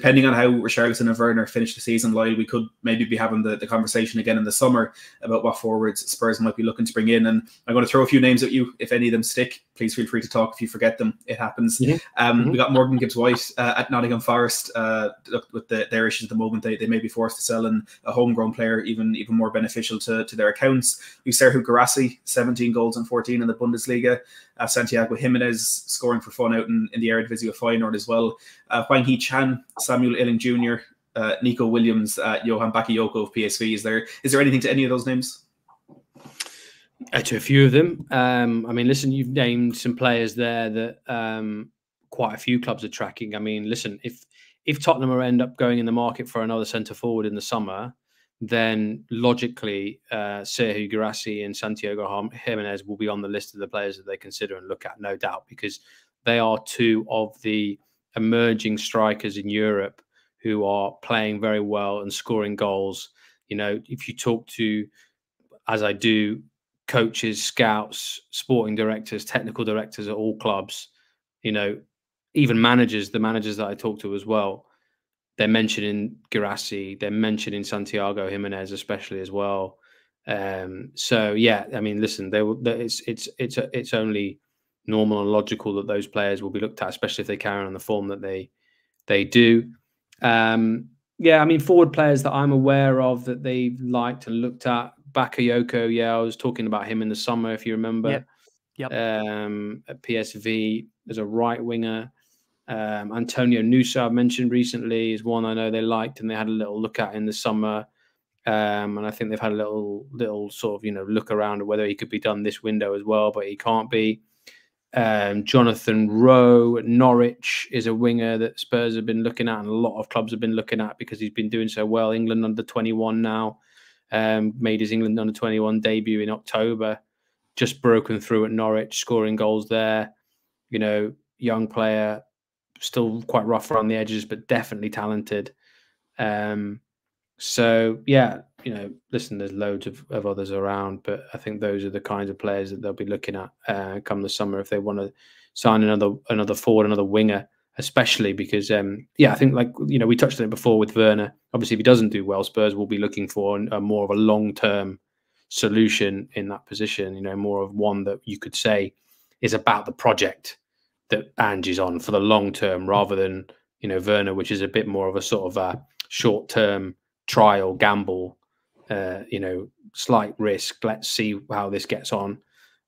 depending on how Richarlison and Werner finish the season, Lyle, we could maybe be having the conversation again in the summer about what forwards Spurs might be looking to bring in. And I'm going to throw a few names at you. If any of them stick, please feel free to talk. If you forget them, it happens. We got Morgan Gibbs-White at Nottingham Forest. With their issues at the moment, they may be forced to sell in a homegrown player, even more beneficial to their accounts. We Sergio Guirassy, 17 goals and 14 in the Bundesliga. Santiago Jimenez scoring for fun out in the Eredivisie of Feyenoord as well. 황희찬에, Samuel Illing Jr., Nico Williams, Johan Bakayoko of PSV. Is there anything to any of those names? To a few of them. I mean, listen, you've named some players there that quite a few clubs are tracking. I mean, listen, if Tottenham end up going in the market for another centre forward in the summer, then logically Sergio Guirassy and Santiago Jimenez will be on the list of the players that they consider and look at, no doubt, because they are two of the emerging strikers in Europe who are playing very well and scoring goals. You know, if you talk to, as I do, coaches, scouts, sporting directors, technical directors at all clubs, you know, even managers, the managers that I talk to as well, they're mentioning Guirassy, they're mentioning Santiago Jimenez especially as well. So yeah, I mean, listen, it's only normal and logical that those players will be looked at, especially if they carry on the form that they do. Yeah, I mean, forward players that I'm aware of that they've liked and looked at, Bakayoko, yeah, I was talking about him in the summer, if you remember. Yep. At PSV as a right winger. Antonio Nusa, I've mentioned recently, is one I know they liked and they had a little look at in the summer. And I think they've had a little sort of, you know, look around at whether he could be done this window as well, but he can't be. Jonathan Rowe at Norwich is a winger that Spurs have been looking at and a lot of clubs have been looking at because he's been doing so well. England under 21 now, made his England under 21 debut in October, just broken through at Norwich, scoring goals there. You know, young player, still quite rough around the edges, but definitely talented. So yeah, you know, listen, there's loads of others around, but I think those are the kinds of players that they'll be looking at come the summer if they want to sign another forward, another winger, especially because yeah, I think, like, you know, we touched on it before with Werner. Obviously, if he doesn't do well, Spurs will be looking for more of a long-term solution in that position. You know, more of one that you could say is about the project that Ange is on for the long term, rather than, you know, Werner, which is a bit more of a sort of a short-term trial gamble, you know, slight risk. Let's see how this gets on.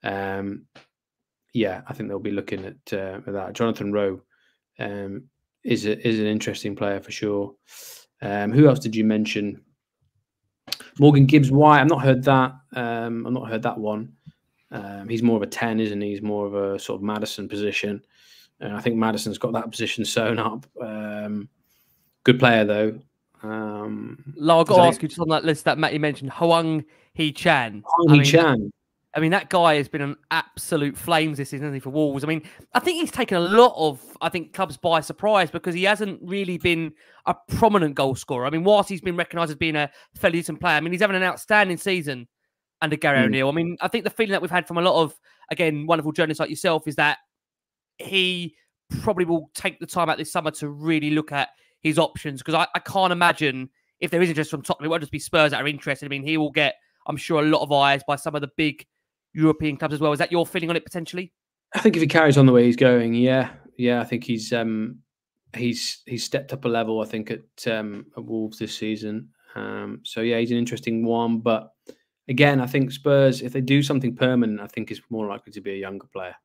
Yeah, I think they'll be looking at that. Jonathan Rowe is an interesting player for sure. Who else did you mention? Morgan Gibbs-White. I've not heard that. I've not heard that one. He's more of a 10, isn't he? He's more of a sort of Maddison position. And I think Maddison's got that position sewn up. Good player, though. Lau, I've got to ask you, just on that list that Matty mentioned, Hwang-hee-chan. I mean, that guy has been on absolute flames this season, hasn't he, for Wolves. I mean, I think he's taken a lot of, clubs by surprise because he hasn't really been a prominent goal scorer. I mean, whilst he's been recognised as being a fairly decent player, I mean, he's having an outstanding season under Gary O'Neill. I mean, I think the feeling that we've had from a lot of, again, wonderful journalists like yourself is that he probably will take the time out this summer to really look at his options, because I can't imagine if there is interest from Tottenham, it won't just be Spurs that are interested. I mean, he will get, I'm sure, a lot of eyes by some of the big European clubs as well. Is that your feeling on it potentially? I think if he carries on the way he's going, yeah, I think he's stepped up a level, I think, at Wolves this season. So yeah, he's an interesting one. But again, I think Spurs, if they do something permanent, I think it's more likely to be a younger player.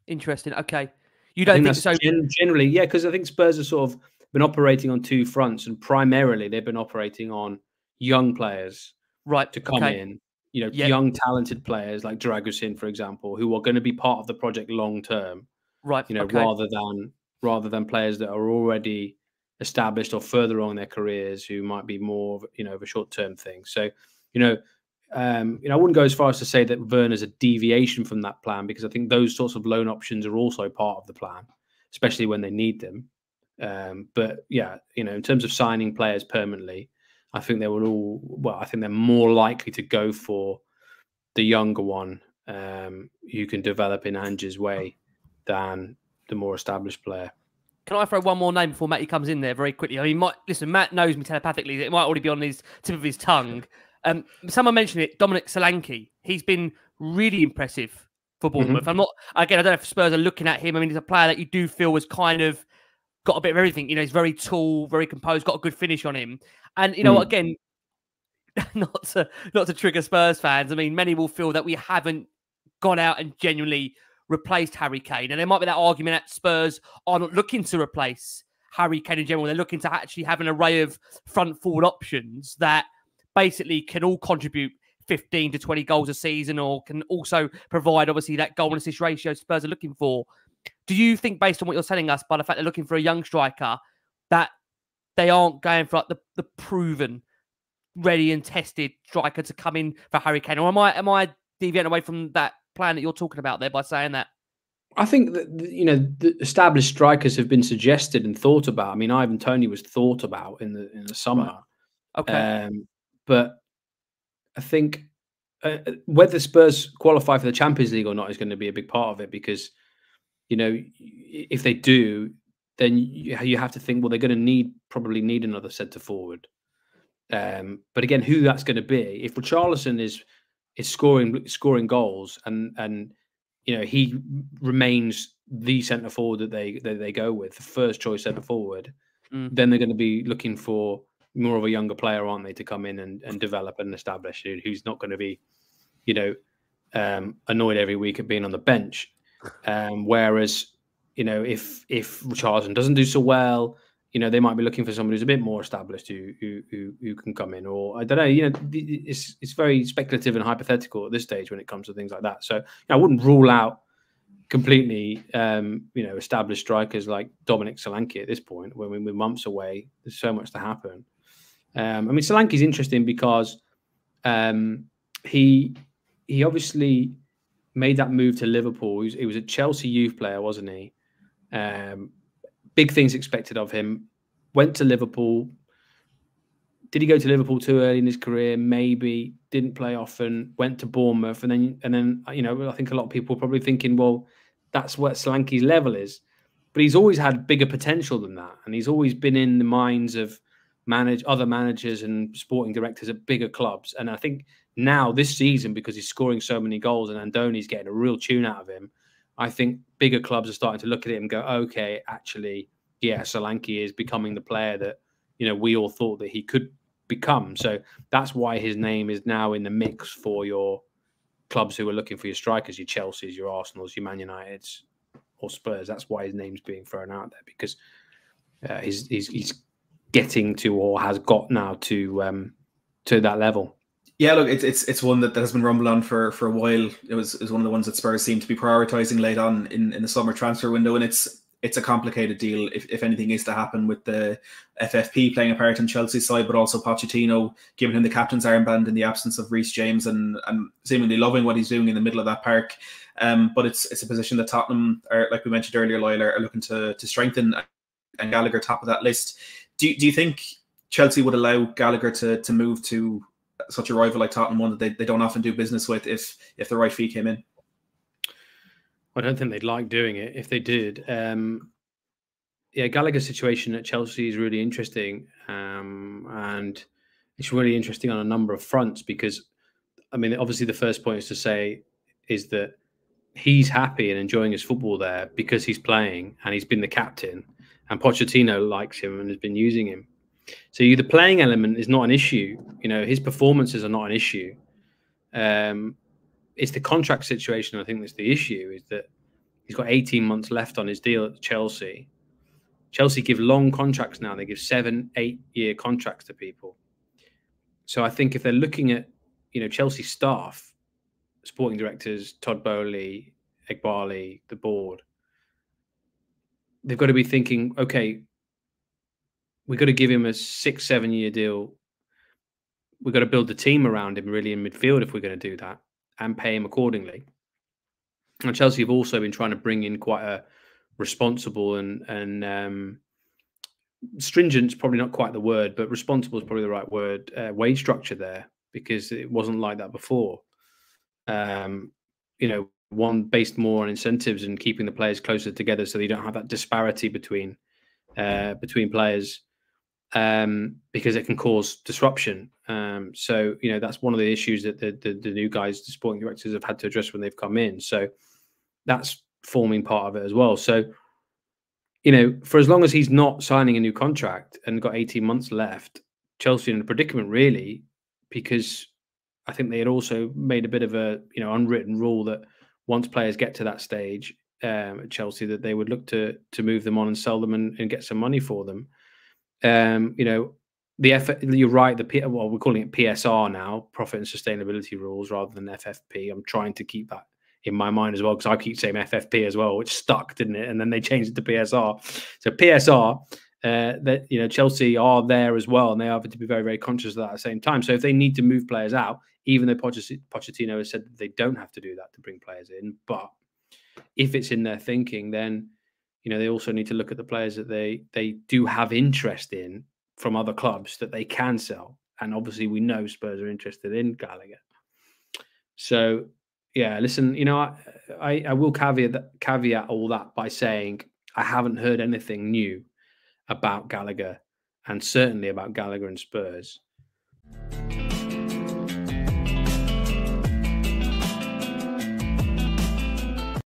Interesting. Okay, you don't think so? Generally, yeah, because I think Spurs have sort of been operating on two fronts, and primarily they've been operating on young players, right, to come in. You know, young talented players like Dragusin, for example, who are going to be part of the project long term. Right. You know, rather than players that are already established or further on in their careers who might be more of, you know, of a short term thing. So, I wouldn't go as far as to say that Werner's a deviation from that plan, because I think those sorts of loan options are also part of the plan, especially when they need them. But yeah, you know, in terms of signing players permanently, I think they will all. Well, I think they're more likely to go for the younger one, who can develop in Ange's way, than the more established player. Can I throw one more name before Matty comes in there very quickly? I mean, listen, Matt knows me telepathically. It might already be on his tip of his tongue. Someone mentioned it, Dominic Solanke. He's been really impressive for Bournemouth. I don't know if Spurs are looking at him. I mean, he's a player that you do feel has kind of got a bit of everything. You know, he's very tall, very composed, got a good finish on him. And, you know, again, not to trigger Spurs fans, I mean, many will feel that we haven't gone out and genuinely replaced Harry Kane. And there might be that argument that Spurs are not looking to replace Harry Kane in general. They're looking to actually have an array of front forward options that basically can all contribute 15 to 20 goals a season, or can also provide, obviously, that goal and assist ratio Spurs are looking for. Do you think, based on what you're telling us, by the fact they're looking for a young striker, that they aren't going for like the proven, ready and tested striker to come in for Harry Kane? Or am I deviating away from that plan that you're talking about there by saying that? I think that, you know, the established strikers have been suggested and thought about. I mean, Ivan Toney was thought about in the summer. Okay. But I think whether Spurs qualify for the Champions League or not is going to be a big part of it, because, you know, if they do, then you have to think, well, they're going to probably need another centre forward. But again, who that's going to be? If Richarlison is scoring goals and you know, he remains the centre forward that they go with, the first choice centre forward, then they're going to be looking for more of a younger player, aren't they, to come in and develop and establish, who's not going to be, you know, annoyed every week at being on the bench. Whereas, you know, if Richarlison doesn't do so well, you know, they might be looking for somebody who's a bit more established who can come in. Or I don't know, you know, it's very speculative and hypothetical at this stage when it comes to things like that. So, you know, I wouldn't rule out completely, you know, established strikers like Dominic Solanke at this point, when we're months away. There's so much to happen. I mean, Solanke's interesting because he obviously made that move to Liverpool. He was a Chelsea youth player, wasn't he? Big things expected of him. Went to Liverpool. Did he go to Liverpool too early in his career? Maybe. Didn't play often. Went to Bournemouth, and then you know, I think a lot of people are probably thinking, well, that's what Solanke's level is. But he's always had bigger potential than that, and he's always been in the minds of other managers and sporting directors at bigger clubs. And I think now this season, because he's scoring so many goals and Andoni's getting a real tune out of him, I think bigger clubs are starting to look at it and go, okay, actually, yeah, Solanke is becoming the player that, you know, we all thought that he could become. So that's why his name is now in the mix for your clubs who are looking for your strikers, your Chelseas, your Arsenals, your Man Uniteds, or Spurs. That's why his name's being thrown out there, because he's getting to, or has got now to that level. Yeah, look, it's one that has been rumbling on for a while. It was one of the ones that Spurs seem to be prioritising late on in the summer transfer window, and it's a complicated deal if anything is to happen, with the FFP playing a part on Chelsea's side, but also Pochettino giving him the captain's armband in the absence of Reece James and seemingly loving what he's doing in the middle of that park. But it's a position that Tottenham, are, like we mentioned earlier, Lyle, are looking to strengthen, and Gallagher top of that list. Do you think Chelsea would allow Gallagher to move to such a rival like Tottenham, one that they don't often do business with, if the right fee came in? I don't think they'd like doing it if they did. Yeah, Gallagher's situation at Chelsea is really interesting, and it's really interesting on a number of fronts, because, I mean, obviously the first point is that he's happy and enjoying his football there because he's playing and he's been the captain, and Pochettino likes him and has been using him. So the playing element is not an issue. You know, his performances are not an issue. It's the contract situation, I think, that's the issue, is that he's got 18 months left on his deal at Chelsea. Chelsea give long contracts now. They give 7-8-year contracts to people. So I think if they're looking at, you know, Chelsea staff, sporting directors, Todd Bowley, Egbali, the board, they've got to be thinking, okay, we've got to give him a 6-7 year deal. We've got to build the team around him really in midfield if we're going to do that, and pay him accordingly. And Chelsea have also been trying to bring in quite a responsible and stringent, is probably not quite the word, but responsible is probably the right word, wage structure there, because it wasn't like that before. You know, one based more on incentives and keeping the players closer together, so you don't have that disparity between between players, because it can cause disruption. So, you know, that's one of the issues that the new guys, the sporting directors, have had to address when they've come in. So that's forming part of it as well. So, you know, for as long as he's not signing a new contract and got 18 months left, Chelsea are in a predicament, really, because I think they had also made a bit of a, you know, unwritten rule that once players get to that stage at Chelsea, that they would look to move them on and sell them and get some money for them. You know, you're right. Well, we're calling it PSR now, profit and sustainability rules, rather than FFP. I'm trying to keep that in my mind as well, because I keep saying FFP as well, which stuck, didn't it? And then they changed it to PSR. So PSR, that, you know, Chelsea are there as well, and they have to be very, very conscious of that at the same time. So if they need to move players out, even though Pochettino has said that they don't have to do that to bring players in, but if it's in their thinking, then, you know, they also need to look at the players that they do have interest in from other clubs that they can sell. And obviously we know Spurs are interested in Gallagher. So yeah, listen, you know, I will caveat all that by saying I haven't heard anything new about Gallagher, and certainly about Gallagher and Spurs.